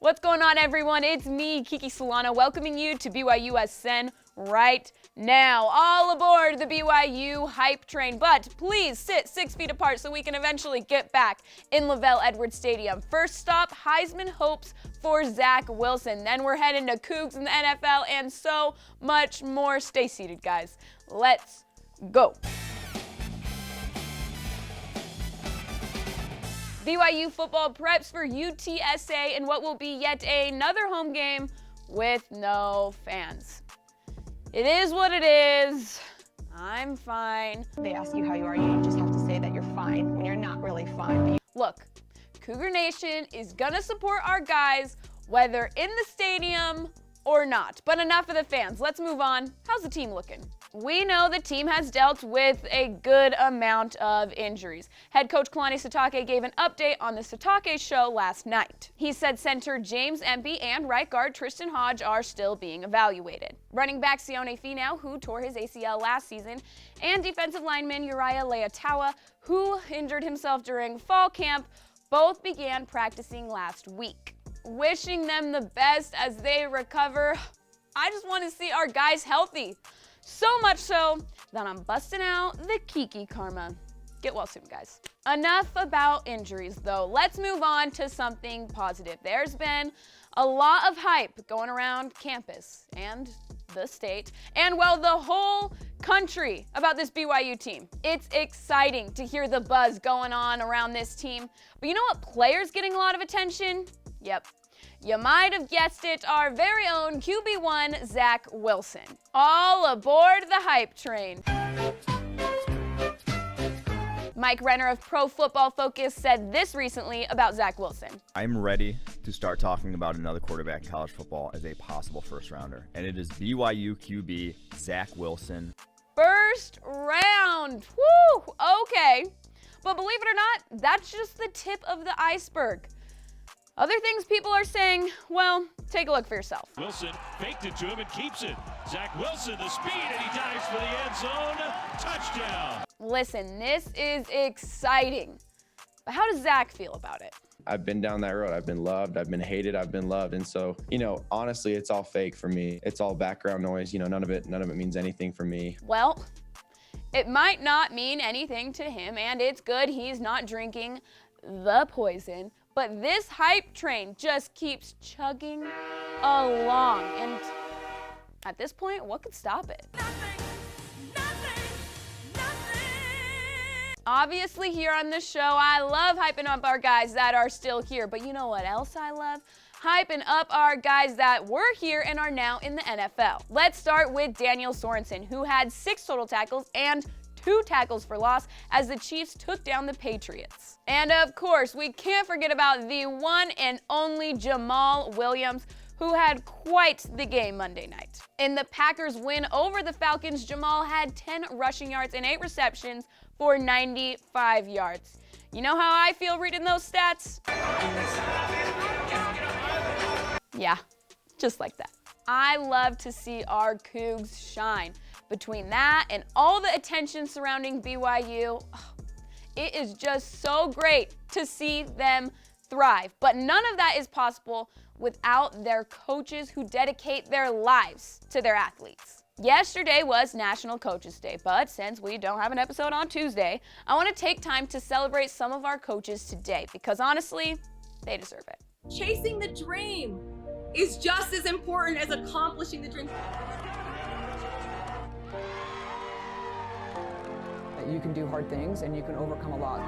What's going on, everyone? It's me, Kiki Solano, welcoming you to BYUSN right now. All aboard the BYU hype train, but please sit 6 feet apart so we can eventually get back in Lavelle Edwards Stadium. First stop, Heisman hopes for Zach Wilson. Then we're heading to Cougs in the NFL and so much more. Stay seated, guys. Let's go. BYU football preps for UTSA in what will be yet another home game with no fans. It is what it is. I'm fine. They ask you how you are, you just have to say that you're fine when you're not really fine. Look, Cougar Nation is gonna support our guys whether in the stadium or not. But enough of the fans. Let's move on. How's the team looking? We know the team has dealt with a good amount of injuries. Head coach Kalani Sitake gave an update on the Sitake show last night. He said center James Empey and right guard Tristan Hodge are still being evaluated. Running back Sione Finau, who tore his ACL last season, and defensive lineman Uriah Leatawa, who injured himself during fall camp, both began practicing last week. Wishing them the best as they recover. I just want to see our guys healthy. So much so that I'm busting out the Kiki karma. Get well soon, guys. Enough about injuries, though. Let's move on to something positive. There's been a lot of hype going around campus and the state and, well, the whole country about this BYU team. It's exciting to hear the buzz going on around this team. But you know what player's getting a lot of attention? Yep. You might have guessed it, our very own QB1, Zach Wilson. All aboard the hype train. Mike Renner of Pro Football Focus said this recently about Zach Wilson. I'm ready to start talking about another quarterback in college football as a possible first rounder, and it is BYU QB Zach Wilson. First round, woo, okay. But believe it or not, that's just the tip of the iceberg. Other things people are saying, well, take a look for yourself. Wilson faked it to him and keeps it. Zach Wilson, the speed, and he dives for the end zone. Touchdown. Listen, this is exciting. But how does Zach feel about it? I've been down that road. I've been loved. I've been hated. I've been loved. And so, honestly, it's all fake for me. It's all background noise. None of it means anything for me. Well, it might not mean anything to him, and it's good he's not drinking the poison. But this hype train just keeps chugging along. And at this point, what could stop it? Nothing. Obviously, here on this show, I love hyping up our guys that are still here. But you know what else I love? Hyping up our guys that were here and are now in the NFL. Let's start with Daniel Sorensen, who had 6 total tackles and 2 tackles for loss as the Chiefs took down the Patriots. And of course, we can't forget about the one and only Jamal Williams, who had quite the game Monday night. In the Packers' win over the Falcons, Jamal had 10 rushing yards and 8 receptions for 95 yards. You know how I feel reading those stats? Yeah, just like that. I love to see our Cougs shine. Between that and all the attention surrounding BYU, it is just so great to see them thrive. But none of that is possible without their coaches who dedicate their lives to their athletes. Yesterday was National Coaches Day, but since we don't have an episode on Tuesday, I want to take time to celebrate some of our coaches today because honestly, they deserve it. Chasing the dream is just as important as accomplishing the dream. You can do hard things and you can overcome a lot.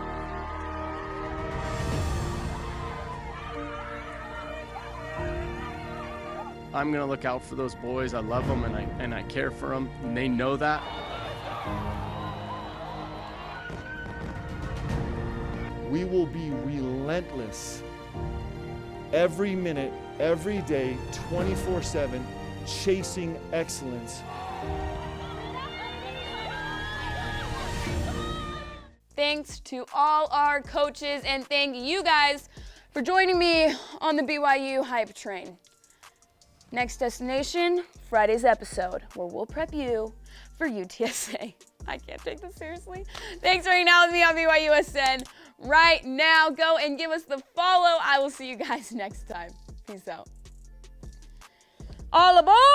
I'm gonna look out for those boys. I love them and I care for them, and they know that. We will be relentless every minute, every day, 24/7, chasing excellence. Thanks to all our coaches, and thank you guys for joining me on the BYU hype train. Next destination, Friday's episode, where we'll prep you for UTSA. I can't take this seriously. Thanks for hanging out with me on BYUSN right now. Go and give us the follow. I will see you guys next time. Peace out. All aboard!